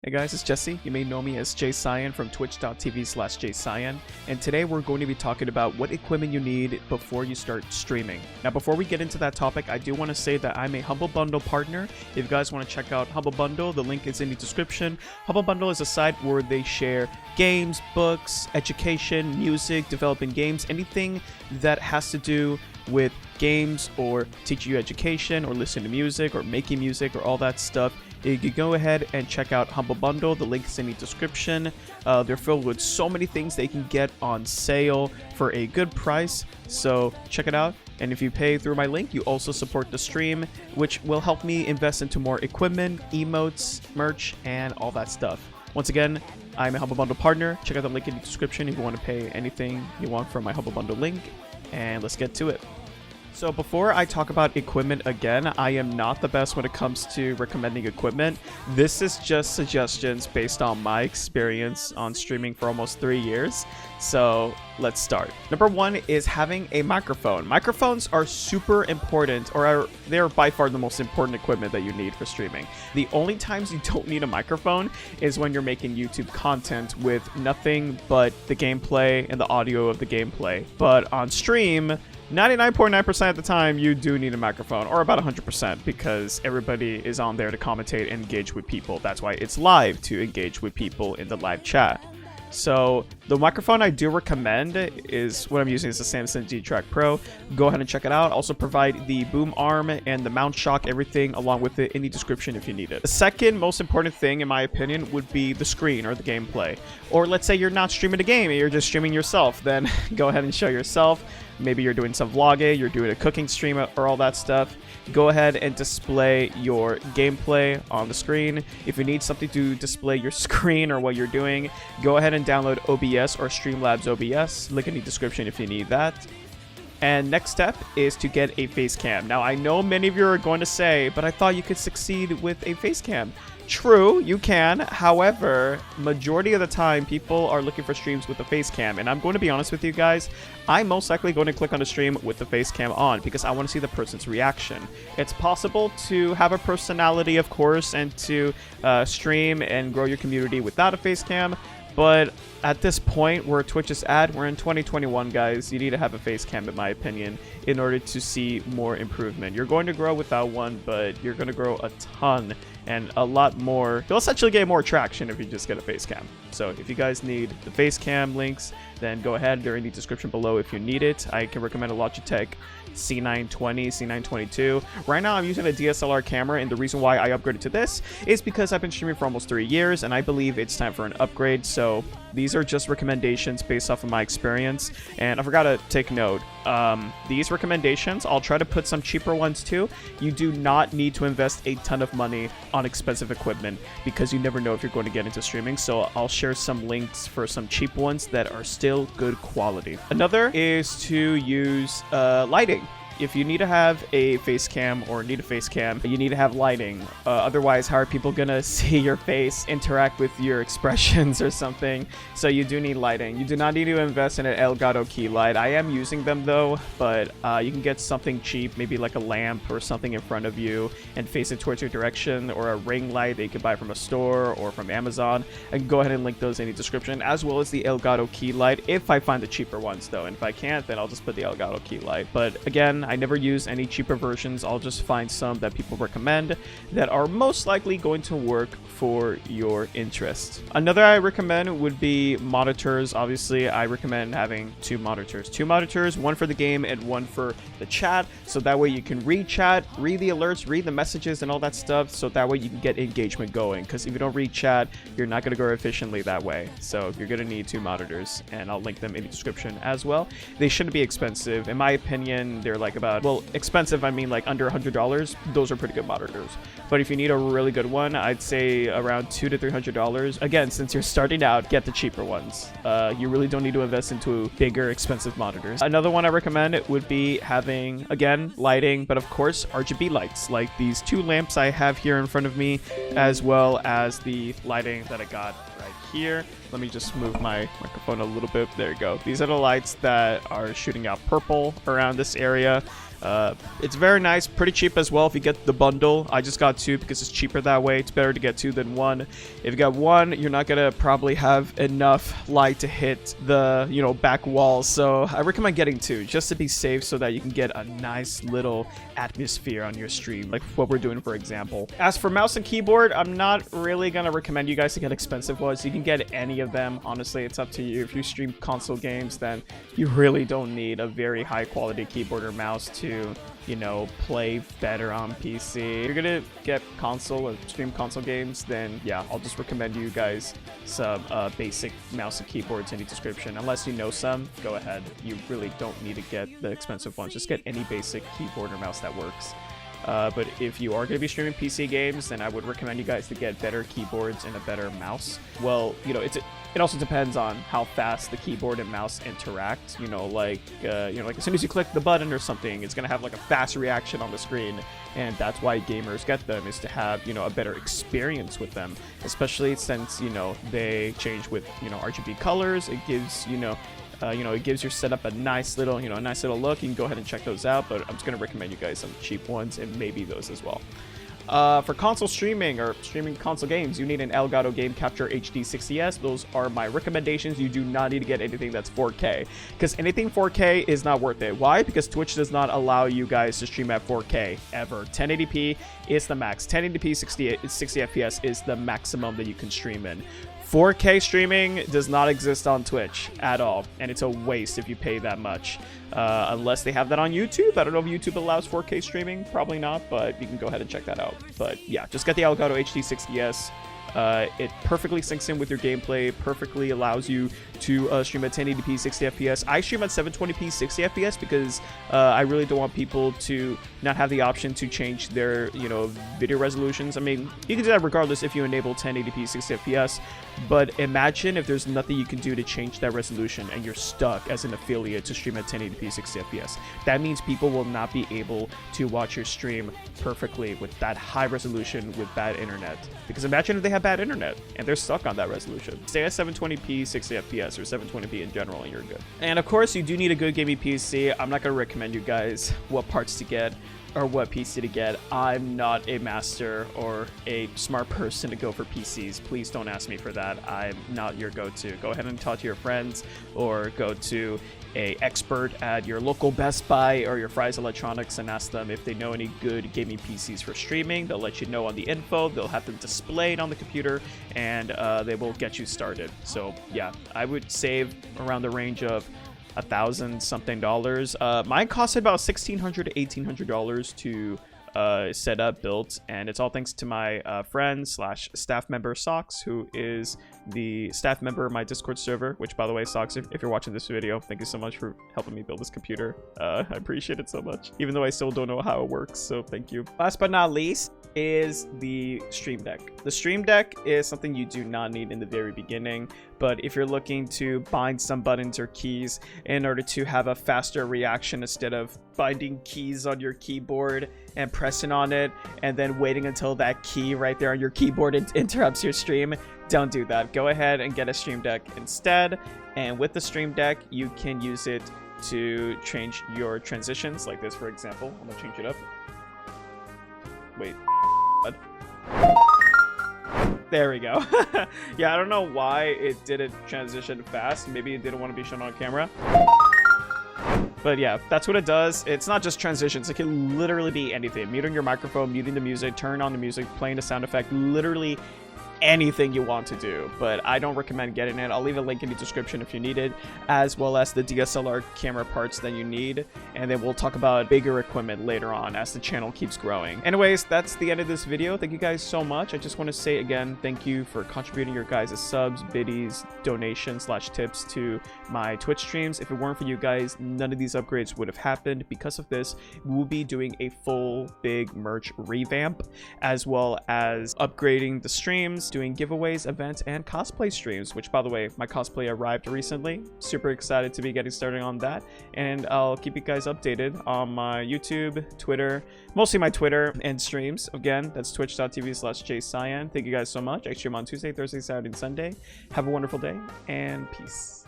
Hey guys, it's Jesse. You may know me as JCyan from twitch.tv/JCyan, and today we're going to be talking about what equipment you need before you start streaming. Now, before we get into that topic, I do want to say that I'm a Humble Bundle partner. If you guys want to check out Humble Bundle, the link is in the description. Humble Bundle is a site where they share games, books, education, music, developing games, anything that has to do with games or teaching you education or listening to music or making music or all that stuff. You can go ahead and check out Humble Bundle. The link is in the description. They're filled with so many things they can get on sale for a good price. So check it out. And if you pay through my link, you also support the stream, which will help me invest into more equipment, emotes, merch, and all that stuff. Once again, I'm a Humble Bundle partner. Check out the link in the description if you want to pay anything you want from my Humble Bundle link. And let's get to it. So before I talk about equipment again, I am not the best when it comes to recommending equipment. This is just suggestions based on my experience on streaming for almost 3 years. So let's start. Number one is having a microphone. Microphones are super important, or they're by far the most important equipment that you need for streaming. The only times you don't need a microphone is when you're making YouTube content with nothing but the gameplay and the audio of the gameplay. But on stream, 99.9% of the time, you do need a microphone, or about 100%, because everybody is on there to commentate and engage with people. That's why it's live, to engage with people in the live chat. So the microphone I do recommend is what I'm using is the Samsung G-Track Pro. Go ahead and check it out. Also provide the boom arm and the mount shock, everything along with it in the description if you need it. The second most important thing, in my opinion, would be the screen or the gameplay. Or let's say you're not streaming a game, you're just streaming yourself. Then go ahead and show yourself. Maybe you're doing some vlogging, you're doing a cooking stream or all that stuff. Go ahead and display your gameplay on the screen. If you need something to display your screen or what you're doing, go ahead and download OBS or Streamlabs OBS. Link in the description if you need that. And next step is to get a Facecam. Now, I know many of you are going to say, but I thought you could succeed with a Facecam. True, you can. However, majority of the time, people are looking for streams with the Facecam. And I'm going to be honest with you guys, I'm most likely going to click on a stream with the Facecam on because I want to see the person's reaction. It's possible to have a personality, of course, and to stream and grow your community without a Facecam. But at this point where Twitch is at, we're in 2021, guys. You need to have a Facecam, in my opinion, in order to see more improvement. You're going to grow without one, but you're going to grow a ton and a lot more. You'll essentially get more traction if you just get a Facecam. So if you guys need the Facecam links, then go ahead. They're in the description below if you need it. I can recommend a Logitech C920, C922. Right now I'm using a DSLR camera, and the reason why I upgraded to this is because I've been streaming for almost 3 years, and I believe it's time for an upgrade. So these are just recommendations based off of my experience. And I forgot to take note. These recommendations, I'll try to put some cheaper ones too. You do not need to invest a ton of money on expensive equipment because you never know if you're going to get into streaming. So I'll share some links for some cheap ones that are still good quality. Another is to use lighting. If you need to have a Facecam or need a Facecam, you need to have lighting. Otherwise, how are people gonna see your face, interact with your expressions or something? So you do need lighting. You do not need to invest in an Elgato key light. I am using them though, but you can get something cheap, maybe like a lamp or something in front of you and face it towards your direction, or a ring light that you can buy from a store or from Amazon. I can go ahead and link those in the description, as well as the Elgato key light if I find the cheaper ones though. And if I can't, then I'll just put the Elgato key light. But again, I never use any cheaper versions. I'll just find some that people recommend that are most likely going to work for your interest. Another I recommend would be monitors. Obviously, I recommend having two monitors, one for the game and one for the chat. So that way you can read chat, read the alerts, read the messages and all that stuff. So that way you can get engagement going. Because if you don't read chat, you're not going to grow efficiently that way. So you're going to need two monitors, and I'll link them in the description as well. They shouldn't be expensive. In my opinion, they're like about, well, expensive, I mean like under $100. Those are pretty good monitors. But if you need a really good one, I'd say around $200 to $300. Again, since you're starting out, get the cheaper ones. You really don't need to invest into bigger, expensive monitors. Another one I recommend would be having, again, lighting, but of course, RGB lights, like these two lamps I have here in front of me, as well as the lighting that I got right here. Let me just move my microphone a little bit. There you go. These are the lights that are shooting out purple around this area. It's very nice, pretty cheap as well if you get the bundle. I just got 2 because it's cheaper that way. It's better to get 2 than 1. If you got 1, you're not gonna probably have enough light to hit the, you know, back walls. So I recommend getting 2 just to be safe, so that you can get a nice little atmosphere on your stream, like what we're doing, for example. As for mouse and keyboard, I'm not really gonna recommend you guys to get expensive ones. You can get any of them. Honestly, it's up to you. If you stream console games, then you really don't need a very high quality keyboard or mouse to, you know, play better on PC. If you're gonna get console or stream console games, then yeah, I'll just recommend you guys some basic mouse and keyboards in the description. Unless you know some, go ahead. You really don't need to get the expensive ones. Just get any basic keyboard or mouse that works. But if you are going to be streaming PC games, then I would recommend you guys to get better keyboards and a better mouse. Well, you know, it also depends on how fast the keyboard and mouse interact. You know, like as soon as you click the button or something, it's gonna have like a fast reaction on the screen, and that's why gamers get them, is to have, you know, a better experience with them. Especially since, you know, they change with, you know, RGB colors. It gives, it gives your setup a nice little look. You can go ahead and check those out, but I'm just gonna recommend you guys some cheap ones, and maybe those as well. For console streaming or streaming console games, you need an Elgato Game Capture HD 60S. Those are my recommendations. You do not need to get anything that's 4K, because anything 4K is not worth it. Why? Because Twitch does not allow you guys to stream at 4K ever. 1080p is the max. 1080p 60 FPS is the maximum that you can stream in. 4K streaming does not exist on Twitch at all, and it's a waste if you pay that much. Unless they have that on YouTube. I don't know if YouTube allows 4K streaming. Probably not, but you can go ahead and check that out. But yeah, just get the Elgato HD 60S. It perfectly syncs in with your gameplay, perfectly allows you to stream at 1080p 60 FPS. I stream at 720p 60 FPS because I really don't want people to not have the option to change their, you know, video resolutions. I mean, you can do that regardless if you enable 1080p 60 FPS, but imagine if there's nothing you can do to change that resolution and you're stuck as an affiliate to stream at 1080p 60 FPS. That means people will not be able to watch your stream perfectly with that high resolution with bad internet. Because imagine if they have bad internet and they're stuck on that resolution. Stay at 720p 60 FPS or 720p in general and you're good. And of course, you do need a good gaming PC. I'm not going to recommend you guys what parts to get or what PC to get. I'm not a master or a smart person to go for PCs. Please don't ask me for that. I'm not your go-to. Go ahead and talk to your friends or go to a expert at your local Best Buy or your Fry's Electronics and ask them if they know any good gaming PCs for streaming. They'll let you know on the info. They'll have them displayed on the computer, and they will get you started. So yeah, I would save around the range of $1,000 something. Mine costed about $1,600 to $1,800 to set up, built, and it's all thanks to my friend slash staff member Socks, who is the staff member of my Discord server. Which, by the way, Socks, if you're watching this video, thank you so much for helping me build this computer. I appreciate it so much, even though I still don't know how it works, so thank you. Last but not least is the Stream Deck. The Stream Deck is something you do not need in the very beginning, but if you're looking to bind some buttons or keys in order to have a faster reaction instead of binding keys on your keyboard and pressing on it and then waiting until that key right there on your keyboard interrupts your stream, don't do that. Go ahead and get a Stream Deck instead, and with the Stream Deck you can use it to change your transitions like this, for example. I'm gonna change it up. Wait. There we go. Yeah, I don't know why it didn't transition fast. Maybe it didn't want to be shown on camera. But yeah, that's what it does. It's not just transitions. It can literally be anything. Muting your microphone, muting the music, turn on the music, playing a sound effect, literally anything you want to do. But I don't recommend getting it. I'll leave a link in the description if you need it, as well as the DSLR camera parts that you need, and then we'll talk about bigger equipment later on as the channel keeps growing. Anyways, that's the end of this video. Thank you guys so much. I just want to say again, thank you for contributing your guys' subs, biddies, donations / tips to my Twitch streams. If it weren't for you guys, none of these upgrades would have happened. Because of this, we'll be doing a full big merch revamp, as well as upgrading the streams, doing giveaways, events, and cosplay streams, which, by the way, my cosplay arrived recently. Super excited to be getting started on that, and I'll keep you guys updated on my YouTube, Twitter, mostly my Twitter, and streams. Again, that's twitch.tv/JCyan. Thank you guys so much. I stream on Tuesday, Thursday, Saturday, and Sunday. Have a wonderful day, and peace.